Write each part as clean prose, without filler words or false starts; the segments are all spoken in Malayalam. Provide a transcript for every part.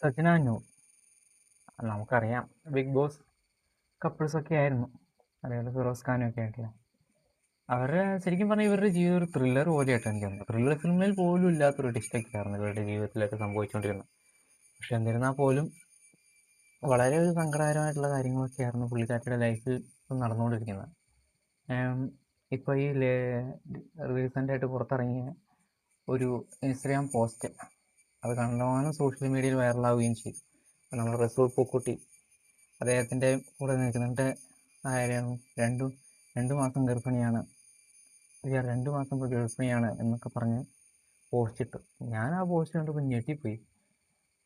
സജന അന്നൂർ. നമുക്കറിയാം ബിഗ് ബോസ് കപ്പിൾസൊക്കെ ആയിരുന്നു, അതേപോലെ ഫിറോസ് ഖാനും ഒക്കെ ആയിട്ടില്ല. അവരുടെ ശരിക്കും പറഞ്ഞാൽ ഇവരുടെ ജീവിതം ഒരു ത്രില്ലർ പോലെയായിട്ട് എനിക്ക് തോന്നുന്നു. ത്രില്ലർ സിനിമയിൽ പോലും ഇല്ലാത്തൊരു ടിസ്റ്റൊക്കെയായിരുന്നു ഇവരുടെ ജീവിതത്തിലൊക്കെ സംഭവിച്ചുകൊണ്ടിരുന്നത്. പക്ഷെ എന്നിരുന്നാൽ പോലും വളരെ ഒരു സങ്കടകരമായിട്ടുള്ള കാര്യങ്ങളൊക്കെയായിരുന്നു പുള്ളിക്കാരിയുടെ ലൈഫിൽ നടന്നുകൊണ്ടിരിക്കുന്നത്. ഇപ്പോൾ ഈ റീസെൻ്റായിട്ട് പുറത്തിറങ്ങിയ ഒരു ഇൻസ്റ്റഗ്രാം പോസ്റ്റ് അത് കണ്ടമാനം സോഷ്യൽ മീഡിയയിൽ വൈറലാവുകയും ചെയ്തു. നമ്മൾ റസൂൽ പൂക്കുട്ടി അദ്ദേഹത്തിൻ്റെ കൂടെ നിൽക്കുന്നുണ്ട്. ആയിരുന്നു രണ്ടു മാസം ഗർഭിണിയാണ്, 2 മാസം ഗർഭിണിയാണ് എന്നൊക്കെ പറഞ്ഞ് പോസ്റ്റ് ഇട്ടു. ഞാൻ ആ പോസ്റ്റ് കണ്ടപ്പോൾ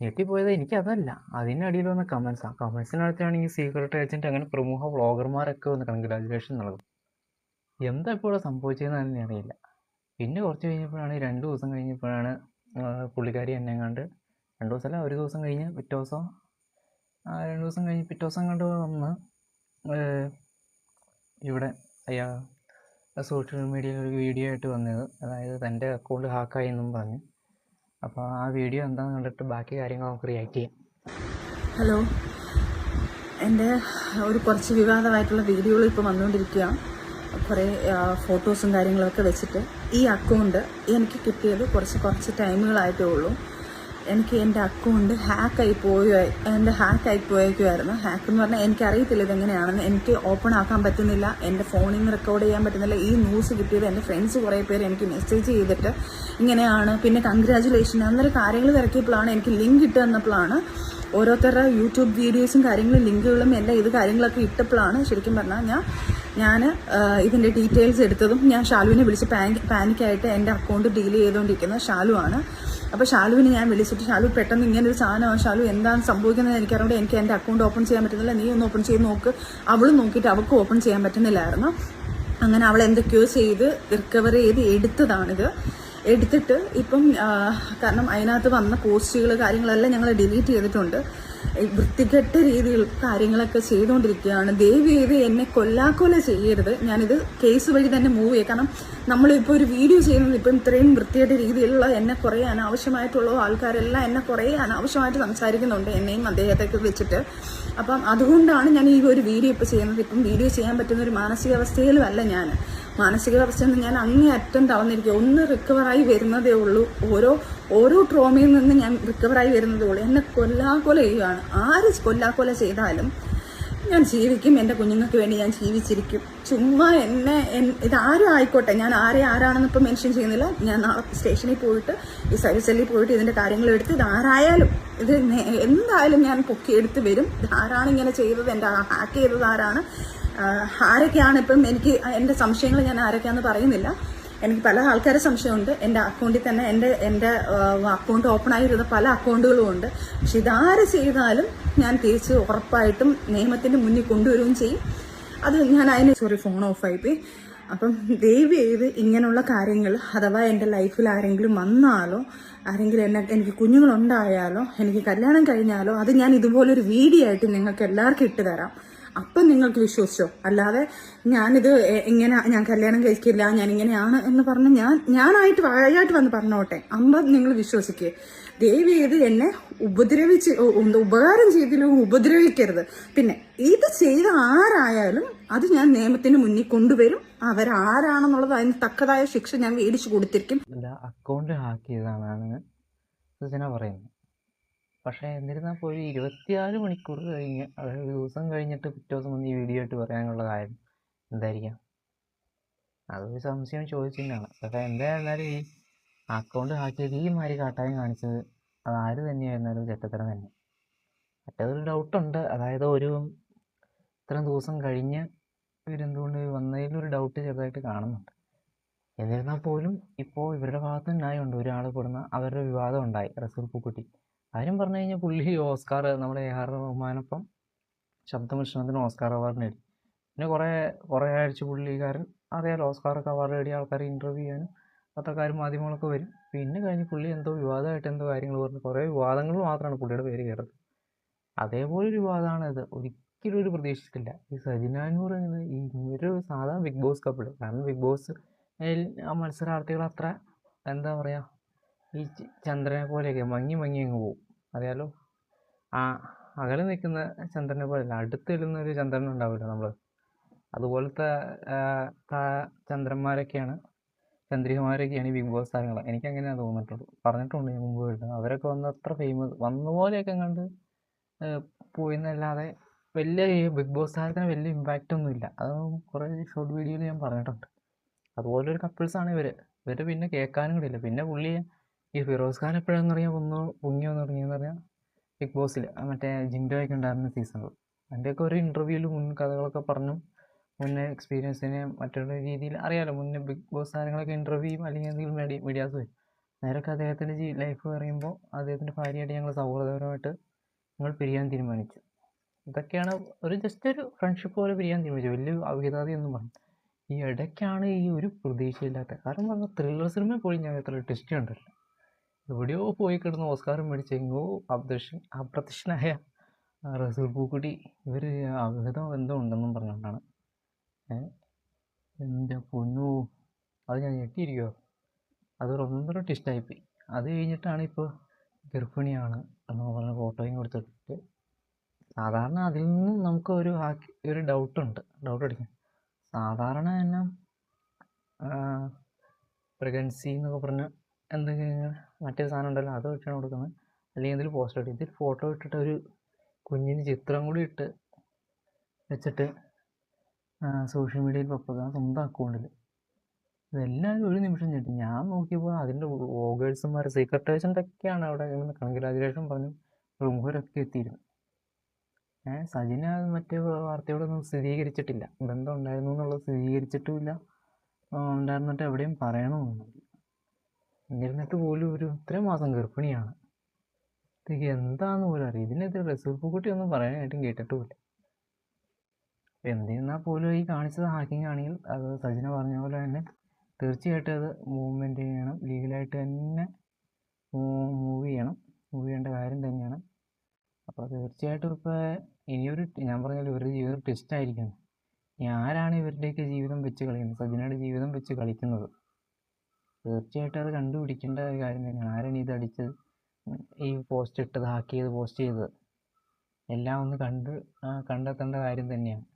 ഞെട്ടിപ്പോയത് എനിക്കതല്ല, അതിനടിയിൽ വന്ന കമൻസാണ്. കമൻസിനകത്താണെങ്കിൽ സീക്രട്ട് ഏജൻറ്റ് അങ്ങനെ പ്രമുഖ വ്ളോഗർമാരൊക്കെ വന്ന് കൺഗ്രാജുലേഷൻ നൽകും. എന്താ ഇപ്പോൾ ഇവിടെ സംഭവിച്ചതെന്ന് തന്നെ അറിയില്ല. പിന്നെ കുറച്ച് കഴിഞ്ഞപ്പോഴാണ് 2 ദിവസം കഴിഞ്ഞപ്പോഴാണ് പുള്ളിക്കാരി എന്നെ കണ്ട് 2 ദിവസമല്ല, ഒരു ദിവസം കഴിഞ്ഞ് പിറ്റേ ദിവസം 2 ദിവസം കഴിഞ്ഞ് പിറ്റേ ദിവസം കണ്ട് വന്ന് ഇവിടെ സോഷ്യൽ മീഡിയയിൽ ഒരു വീഡിയോ ആയിട്ട് വന്നത്. അതായത് തൻ്റെ അക്കൗണ്ട് ഹാക്കായി എന്നും പറഞ്ഞു. അപ്പോൾ ആ വീഡിയോ എന്താണെന്ന് കണ്ടിട്ട് ബാക്കി കാര്യങ്ങൾ നമുക്ക് റിയാക്ട് ചെയ്യാം. ഹലോ, എൻ്റെ ഒരു കുറച്ച് വിവാദമായിട്ടുള്ള വീഡിയോകൾ ഇപ്പോൾ വന്നുകൊണ്ടിരിക്കുകയാണ്. കുറേ ഫോട്ടോസും കാര്യങ്ങളൊക്കെ വെച്ചിട്ട് ഈ അക്കൗണ്ട് എനിക്ക് കിട്ടിയത് കുറച്ച് ടൈമുകളായിട്ടേ ഉള്ളൂ. എനിക്ക് എൻ്റെ അക്കൗണ്ട് ഹാക്കായി പോയേക്കുമായിരുന്നു. ഹാക്ക് എന്ന് പറഞ്ഞാൽ എനിക്കറിയത്തില്ല ഇതെങ്ങനെയാണെന്ന്. എനിക്ക് ഓപ്പൺ ആക്കാൻ പറ്റുന്നില്ല, എൻ്റെ ഫോണിൽ നിന്ന് റെക്കോർഡ് ചെയ്യാൻ പറ്റുന്നില്ല. ഈ ന്യൂസ് കിട്ടിയത് എൻ്റെ ഫ്രണ്ട്സ് കുറേ പേര് എനിക്ക് മെസ്സേജ് ചെയ്തിട്ട് ഇങ്ങനെയാണ്, പിന്നെ കൺഗ്രാജുലേഷൻ അന്നേരം കാര്യങ്ങൾ തിരക്കിയപ്പോഴാണ് എനിക്ക് ലിങ്ക് ഇട്ട് തന്നപ്പോഴാണ് ഓരോരുത്തരുടെ യൂട്യൂബ് വീഡിയോസും കാര്യങ്ങളും ലിങ്കുകളും എല്ലാം ഇത് കാര്യങ്ങളൊക്കെ ഇട്ടപ്പോഴാണ് ശരിക്കും പറഞ്ഞാൽ ഞാൻ ഇതിൻ്റെ ഡീറ്റെയിൽസ് എടുത്തതും. ഞാൻ ഷാലുവിനെ വിളിച്ച് പാനിക്കായിട്ട് എൻ്റെ അക്കൗണ്ട് ഡീൽ ചെയ്തുകൊണ്ടിരിക്കുന്നത് ഷാലുവാണ്. അപ്പോൾ ഷാലുവിനെ ഞാൻ വിളിച്ചിട്ട്, ഷാലു പെട്ടെന്ന് ഇങ്ങനൊരു സാധനമാണ്, ഷാലു എന്താണ് സംഭവിക്കുന്നത് എനിക്കറിയാം, എനിക്ക് എൻ്റെ അക്കൗണ്ട് ഓപ്പൺ ചെയ്യാൻ പറ്റുന്നില്ല, നീ ഒന്ന് ഓപ്പൺ ചെയ്ത് നോക്ക്. അവൾ നോക്കിയിട്ട് അവൾക്ക് ഓപ്പൺ ചെയ്യാൻ പറ്റുന്നില്ലായിരുന്നു. അങ്ങനെ അവൾ എന്തൊക്കെയോ ചെയ്ത് റിക്കവർ ചെയ്ത് എടുത്തിട്ട് ഇപ്പം കാരണം അതിനകത്ത് വന്ന പോസ്റ്റുകൾ കാര്യങ്ങളെല്ലാം ഞങ്ങൾ ഡിലീറ്റ് ചെയ്തിട്ടുണ്ട്. വൃത്തികെട്ട രീതിയിൽ കാര്യങ്ങളൊക്കെ ചെയ്തുകൊണ്ടിരിക്കുകയാണ്. ദയവ് ചെയ്ത് എന്നെ കൊല്ലാക്കൊല ചെയ്യരുത്. ഞാനിത് കേസ് വഴി തന്നെ മൂവ് ചെയ്യാം. കാരണം നമ്മളിപ്പോൾ ഒരു വീഡിയോ ചെയ്യുന്നത് ഇപ്പം ഇത്രയും വൃത്തിയായിട്ട് രീതിയിലുള്ള എന്നെ കുറേ അനാവശ്യമായിട്ടുള്ള ആൾക്കാരെല്ലാം എന്നെ കുറേ അനാവശ്യമായിട്ട് സംസാരിക്കുന്നുണ്ട്, എന്നെയും അദ്ദേഹത്തെയൊക്കെ വെച്ചിട്ട്. അപ്പം അതുകൊണ്ടാണ് ഞാൻ ഈ ഒരു വീഡിയോ ഇപ്പോൾ ചെയ്യുന്നത്. ഇപ്പം വീഡിയോ ചെയ്യാൻ പറ്റുന്ന ഒരു മാനസികാവസ്ഥയിലും അല്ല ഞാൻ. മാനസികാവസ്ഥയിൽ നിന്ന് ഞാൻ അങ്ങേയറ്റം തളർന്നിരിക്കുക. ഒന്ന് റിക്കവറായി വരുന്നതേ ഉള്ളൂ. ഓരോ ട്രോമയിൽ നിന്ന് ഞാൻ റിക്കവറായി വരുന്നതേ ഉള്ളൂ. എന്നെ കൊല്ലാക്കൊല ചെയ്യുകയാണ്. ആര് കൊല്ലാക്കൊല ചെയ്താലും ഞാൻ ജീവിക്കും. എൻ്റെ കുഞ്ഞുങ്ങൾക്ക് വേണ്ടി ഞാൻ ജീവിച്ചിരിക്കും. ചുമ്മാ ഇതാരും ആയിക്കോട്ടെ, ഞാൻ ആരാണെന്ന് ഇപ്പം മെൻഷൻ ചെയ്യുന്നില്ല. ഞാൻ നാളെ സ്റ്റേഷനിൽ പോയിട്ട് ഈ സർവീസ് സെല്ലിൽ പോയിട്ട് ഇതിൻ്റെ കാര്യങ്ങൾ എടുത്ത് ഇതാരായാലും ഇത് എന്തായാലും ഞാൻ പൊക്കിയെടുത്ത് വരും. ഇതാരാണ് ഇങ്ങനെ ചെയ്തത്, എൻ്റെ ഹാക്ക് ചെയ്തത് ആരൊക്കെയാണ് ഇപ്പം എനിക്ക് എൻ്റെ സംശയങ്ങൾ ഞാൻ ആരൊക്കെയാണെന്ന് പറയുന്നില്ല. എനിക്ക് പല ആൾക്കാരെ സംശയമുണ്ട്. എൻ്റെ അക്കൗണ്ടിൽ തന്നെ എൻ്റെ അക്കൗണ്ട് ഓപ്പൺ ആയിരുന്ന പല അക്കൗണ്ടുകളും ഉണ്ട്. പക്ഷെ ഇതാര് ചെയ്താലും ഞാൻ തിരിച്ച് ഉറപ്പായിട്ടും നിയമത്തിൻ്റെ മുന്നിൽ കൊണ്ടുവരികയും ചെയ്യും. അത് ഞാൻ ഫോൺ ഓഫായിപ്പോയി. അപ്പം ദയവ് ചെയ്ത് ഇങ്ങനെയുള്ള കാര്യങ്ങൾ അഥവാ എൻ്റെ ലൈഫിൽ ആരെങ്കിലും വന്നാലോ, ആരെങ്കിലും എനിക്ക് കുഞ്ഞുങ്ങളുണ്ടായാലോ, എനിക്ക് കല്യാണം കഴിഞ്ഞാലോ, അത് ഞാൻ ഇതുപോലൊരു വീഡിയോ ആയിട്ട് നിങ്ങൾക്ക് എല്ലാവർക്കും ഇട്ട് തരാം. അപ്പം നിങ്ങൾക്ക് വിശ്വസിച്ചോ. അല്ലാതെ ഞാനിത് ഞാൻ കല്യാണം കഴിക്കില്ല, ഞാൻ ഇങ്ങനെയാണ് എന്ന് പറഞ്ഞ് ഞാനായിട്ട് വായായിട്ട് വന്ന് പറഞ്ഞോട്ടെ, നിങ്ങൾ വിശ്വസിക്കുക. ദയവ് ചെയ്ത് എന്നെ ഉപകാരം ചെയ്തില്ലെങ്കിൽ ഉപദ്രവിക്കരുത്. പിന്നെ ഇത് ചെയ്ത ആരായാലും അത് ഞാൻ നിയമത്തിന് മുന്നിൽ കൊണ്ടുവരും. അവരാരാണെന്നുള്ളത് അതിന് തക്കതായ ശിക്ഷ ഞാൻ മേടിച്ചു കൊടുത്തിരിക്കും. അക്കൗണ്ട് ഹാക്ക് ചെയ്തതാണ് സജന പറയുന്നത്. പക്ഷേ എന്നിരുന്നാൽ പോലും 24 മണിക്കൂർ കഴിഞ്ഞ്, അതായത് ഒരു ദിവസം കഴിഞ്ഞിട്ട് പിറ്റേ ദിവസം വന്ന് ഈ വീഡിയോ ആയിട്ട് പറയാനുള്ള കാര്യം എന്തായിരിക്കാം? അതൊരു സംശയം ചോദിച്ചിട്ടാണ്. പക്ഷേ എന്തായിരുന്നാലും ഈ അക്കൗണ്ട് ഹാക്ക് ചെയ്ത് ഈ മാതിരി കാട്ടായം കാണിച്ചത് അത് ആര് തന്നെയായിരുന്നാലും ചെറ്റത്തരം തന്നെ. മറ്റേതൊരു ഡൗട്ടുണ്ട്, അതായത് ഇത്രയും ദിവസം കഴിഞ്ഞ് ഇവരെന്തുകൊണ്ട് വന്നതിലൊരു ഡൗട്ട് ചെറുതായിട്ട് കാണുന്നുണ്ട്. എന്നിരുന്നാൽ പോലും ഇപ്പോൾ ഇവരുടെ ഭാഗത്ത് ന്യായമുണ്ട്. ഒരാൾ കൊടുന്ന അവരുടെ വിവാദം ഉണ്ടായി, റസൂൽ പൂക്കുട്ടി. കാര്യം പറഞ്ഞു കഴിഞ്ഞാൽ പുള്ളി ഓസ്കാർ, നമ്മുടെ AR റഹ്മാനൊപ്പം ശബ്ദമിശ്രണത്തിന് ഓസ്കാർ അവാർഡ് നേടി. പിന്നെ കുറേ ആഴ്ച പുള്ളിക്കാരൻ അറിയാലോ, ഓസ്കാറൊക്കെ അവാർഡ് നേടിയ ആൾക്കാർ ഇൻ്റർവ്യൂ ചെയ്യാനും പത്രക്കാരും മാധ്യമങ്ങളൊക്കെ വരും. പിന്നെ കഴിഞ്ഞ് പുള്ളി എന്തോ വിവാദമായിട്ട് എന്തോ കാര്യങ്ങൾ പറഞ്ഞു, കുറേ വിവാദങ്ങൾ മാത്രമാണ് പുള്ളിയുടെ പേര് കയറുന്നത്. അതേപോലെ ഒരു വിവാദമാണ് ഇത്. ഒരിക്കലും ഒരു പ്രതീക്ഷിച്ചിട്ടില്ല ഈ സജന അന്നൂർ എന്നത് ഈ ഒരു സാധാ ബിഗ് ബോസ് കപ്പിൾ. കാരണം ബിഗ് ബോസ് ആ മത്സരാർത്ഥികൾ അത്ര എന്താ പറയുക, ഈ ചന്ദ്രനെ പോലെയൊക്കെ മങ്ങി അങ്ങ് പോകും. അറിയാലോ, ആ അകലെ നിൽക്കുന്ന ചന്ദ്രനെ പോലെയല്ല, അടുത്ത് വരുന്ന ഒരു ചന്ദ്രൻ ഉണ്ടാവില്ല നമ്മൾ, അതുപോലത്തെ ചന്ദ്രന്മാരൊക്കെയാണ്, ചന്ദ്രികമാരൊക്കെയാണ് ഈ ബിഗ് ബോസ് താരങ്ങൾ. എനിക്കങ്ങനെയാണ് തോന്നിയിട്ടുള്ളൂ. പറഞ്ഞിട്ടുണ്ട് ഞാൻ മുമ്പ് വരുന്നത്, അവരൊക്കെ വന്ന് അത്ര ഫേമസ് വന്ന പോലെയൊക്കെ കണ്ട് പോയിന്നല്ലാതെ വലിയ ഈ ബിഗ് ബോസ് താരത്തിന് വലിയ ഇമ്പാക്റ്റ് ഒന്നും ഇല്ല. അത് കുറേ ഷോർട്ട് വീഡിയോയിൽ ഞാൻ പറഞ്ഞിട്ടുണ്ട്. അതുപോലെ ഒരു കപ്പിൾസാണ് ഇവർ പിന്നെ കേൾക്കാനും കൂടിയില്ല. പിന്നെ പുള്ളിയെ ഈ ഫിറോസ് ഖാൻ എപ്പോഴാണെന്ന് അറിയാൻ പൊങ്ങി വന്ന് തുടങ്ങിയെന്ന് പറഞ്ഞാൽ ബിഗ് ബോസിൽ മറ്റേ ജിൻഡോയൊക്കെ ഉണ്ടായിരുന്ന സീസണിൽ അതിൻ്റെയൊക്കെ ഒരു ഇൻ്റർവ്യൂവിൽ മുൻ കഥകളൊക്കെ പറഞ്ഞു, മുന്നേ എക്സ്പീരിയൻസിനെ മറ്റൊരു രീതിയിൽ അറിയാമല്ലോ. മുന്നേ ബിഗ് ബോസ് താരങ്ങളൊക്കെ ഇൻ്റർവ്യൂ ചെയ്യും, അല്ലെങ്കിൽ എന്തെങ്കിലും മീഡിയാസ് വരും. നേരൊക്കെ അദ്ദേഹത്തിൻ്റെ ലൈഫ് പറയുമ്പോൾ അദ്ദേഹത്തിൻ്റെ ഭാര്യയായിട്ട് ഞങ്ങൾ സൗഹൃദപരമായിട്ട് ഞങ്ങൾ പിരിയാൻ തീരുമാനിച്ചു. ഇതൊക്കെയാണ് ജസ്റ്റ് ഒരു ഫ്രണ്ട്ഷിപ്പ് പോലെ പിരിയാൻ തീരുമാനിച്ചു, വലിയ അവിഹിതാതിയൊന്നും പറഞ്ഞു. ഈ ഇടയ്ക്കാണ് ഈ ഒരു പ്രതീക്ഷയില്ലാത്ത, കാരണം പറഞ്ഞാൽ ത്രില്ലർ സിനിമ പോയി ഞാൻ എത്ര ടെസ്റ്റ് കണ്ടില്ല. എവിടെയോ പോയി കിടന്ന് ഓസ്കാറും മേടിച്ച് എങ്ങോ അപ്രത്യക്ഷനായ റസൂൽ പൂക്കുട്ടി ഇവർ അവിഹിതം എന്തോ ഉണ്ടെന്നും പറഞ്ഞുകൊണ്ടാണ്. എൻ്റെ പൊന്നു, അത് ഞാൻ ഞെട്ടിയിരിക്കുമോ. അത് ഒന്നര ടെസ്റ്റായിപ്പോയി. അത് കഴിഞ്ഞിട്ടാണ് ഇപ്പോൾ ഗർഭിണിയാണ് എന്ന് പറഞ്ഞ ഫോട്ടോയും കൊടുത്തിട്ട്, സാധാരണ അതിൽ നിന്നും നമുക്ക് ഒരു ഡൗട്ട് അടിക്കും. സാധാരണ തന്നെ പ്രഗ്നൻസി എന്നൊക്കെ പറഞ്ഞ് എന്തെങ്കിലും മറ്റേ സാധനം ഉണ്ടല്ലോ, അത് വെച്ചാണ് കൊടുക്കുന്നത്, അല്ലെങ്കിൽ എന്തെങ്കിലും പോസ്റ്റർ ഇട്ട് ഇതിൽ ഫോട്ടോ ഇട്ടിട്ട് ഒരു കുഞ്ഞിന് ചിത്രം കൂടി ഇട്ട് വെച്ചിട്ട് സോഷ്യൽ മീഡിയയിൽ പപ്പക്കാൻ സ്വന്തം അക്കൗണ്ടിൽ. ഇതെല്ലാവരും ഒരു നിമിഷം ഞെട്ടി. ഞാൻ നോക്കിയപ്പോൾ അതിൻ്റെ വ്ളോഗേഴ്സുമാർ സീക്രട്ട് ഏജൻ്റൊക്കെയാണ് അവിടെ കൺഗ്രാജുലേഷൻ പറഞ്ഞു റിമൂവരൊക്കെ എത്തിയിരുന്നു. സജിന മറ്റേ വാർത്തയോടൊന്നും സ്ഥിരീകരിച്ചിട്ടില്ല, ബന്ധം ഉണ്ടായിരുന്നു എന്നുള്ളത് സ്ഥിരീകരിച്ചിട്ടുമില്ല, ഉണ്ടായിരുന്നിട്ട് എവിടെയും പറയണമെന്നില്ല. എന്നിരുന്നിട്ട് പോലും ഇത്രയും മാസം ഗർഭിണിയാണ്. ഇതൊക്കെ എന്താന്ന് പോലും അറിയാം. ഇതിനെതിരെ റസൂൽ പൂക്കുട്ടി ഒന്നും പറയാനായിട്ടും കേട്ടിട്ടുമില്ല. എന്നിരുന്നാൽ പോലും ഈ കാണിച്ചത് ഹാക്കിംഗ് ആണെങ്കിൽ അത് സജിന പറഞ്ഞ പോലെ തന്നെ തീർച്ചയായിട്ടും അത് മൂവ്മെൻറ്റ് ചെയ്യണം, ലീഗലായിട്ട് തന്നെ മൂവ് ചെയ്യേണ്ട കാര്യം തന്നെയാണ്. അപ്പോൾ തീർച്ചയായിട്ടും ഇപ്പോൾ ഇനിയൊരു ഞാൻ പറഞ്ഞാൽ ഇവരുടെ ജീവിതം ടെസ്റ്റ് ആയിരിക്കുന്നു. ഇനി ആരാണ് ഇവരുടെയൊക്കെ ജീവിതം വെച്ച് കളിക്കുന്നത്, സജിനയുടെ ജീവിതം വെച്ച് കളിക്കുന്നത്, തീർച്ചയായിട്ടും അത് കണ്ടുപിടിക്കേണ്ട ഒരു കാര്യം തന്നെയാണ്. ആരാണ് ഇത് അടിച്ചത്, ഈ പോസ്റ്റ് ഇട്ടത്, ഹാക്ക് ചെയ്ത് പോസ്റ്റ് ചെയ്തത്, എല്ലാം ഒന്ന് കണ്ടെത്തേണ്ട കാര്യം തന്നെയാണ്.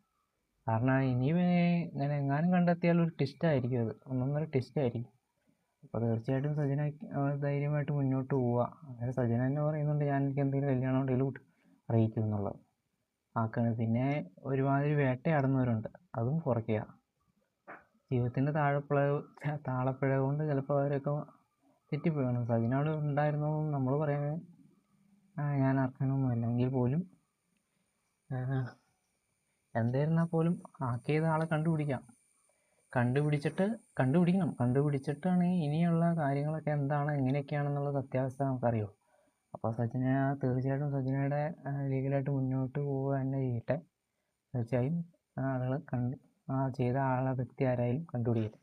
കാരണം ഇനി ഇങ്ങനെ എങ്ങാനും കണ്ടെത്തിയാൽ ഒരു ടെസ്റ്റായിരിക്കും, അത് ഒന്നൊന്നര ടെസ്റ്റായിരിക്കും. അപ്പോൾ തീർച്ചയായിട്ടും സജിന ധൈര്യമായിട്ട് മുന്നോട്ട് പോവുക. അങ്ങനെ സജിന തന്നെ പറയുന്നുണ്ട്, ഞാൻ എനിക്ക് എന്തെങ്കിലും കല്യാണം ഉണ്ടെങ്കിലും അറിയിക്കും എന്നുള്ളത് ആക്കുന്നത്. പിന്നെ ഒരുമാതിരി വേട്ടയാടുന്നവരുണ്ട്, അതും കുറയ്ക്കുക. ജീവിതത്തിൻ്റെ താളപ്പിഴ കൊണ്ട് ചിലപ്പോൾ അവരൊക്കെ തെറ്റിപ്പോയാണ്. സജിനോട് ഉണ്ടായിരുന്നു നമ്മൾ പറയുന്നത് ഞാൻ അർഹനൊന്നുമല്ല എങ്കിൽ പോലും എന്തായിരുന്നാൽ പോലും ഹാക്ക് ചെയ്ത ആളെ കണ്ടുപിടിച്ചിട്ടാണ് ഇനിയുള്ള കാര്യങ്ങളൊക്കെ എന്താണ് എങ്ങനെയൊക്കെയാണെന്നുള്ള സത്യാവസ്ഥ നമുക്കറിയോ. അപ്പോൾ തീർച്ചയായിട്ടും സജിനയുടെ ലീഗലായിട്ട് മുന്നോട്ട് പോവുക തന്നെ ചെയ്യട്ടെ. തീർച്ചയായും ആളുകൾ ചെയ്ത വ്യക്തി ആരായാലും കണ്ടുപിടിക്കട്ടെ.